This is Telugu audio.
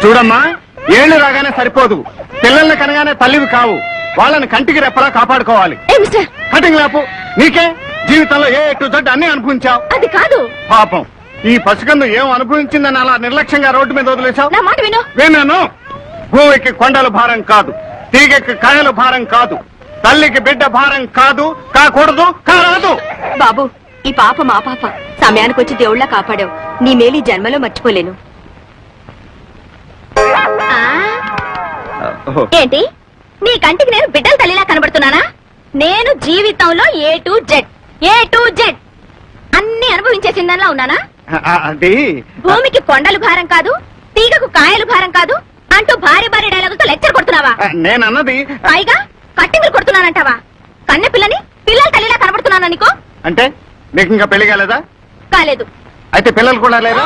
చూడమ్మా, ఏళ్ళు రాగానే సరిపోదు. పిల్లల్ని కనగానే తల్లివి కావు. వాళ్ళని కంటికి రెప్పలా కాపాడుకోవాలి. కటింగ్ లేపు. నీకే జీవితంలో ఏ టు జెడ్ అన్ని అనుభవించావు. అది కాదు. పాపం ఈ పసికందు ఏం అనుభవించిందని అలా నిర్లక్ష్యంగా రోడ్డు మీద వదిలేశావు. నా మాట విను. విన్నాను. భూమికి కొండలు భారం కాదు, తీగకి కాయలు భారం కాదు, తల్లికి బిడ్డ భారం కాదు, కాకూడదు, కారాదు. బాబు, ఈ పాప మా పాప. సమయానికి వచ్చి దేవుళ్ళ కాపాడావు. నీ మేలు ఈ జన్మలో మర్చిపోలేను. ఏంటి, నీ కంటికి నేను బిడ్డల తల్లిలా కనబడుతున్నానా? నేను జీవితంలో ఏ టు జెడ్ అన్ని అనుభవించేసిందనిలా ఉన్నానా? అది భూమికి కొండలు భారం కాదు, తీగకు కాయలు భారం కాదు అంటూ భారీ భారీ డైలాగులతో లెక్చర్ కొడుతున్నావా? నేనన్నది. పైగా కట్టింగులు కొడుతున్నానంటావా? కన్నె పిల్లని పిల్లల తల్లిలా కనబడుతున్నానా నీకు? అంటే నీకు ఇంకా పెళ్లి కాలేదా? కాలేదు. అయితే పిల్లలు కూడా లేదా?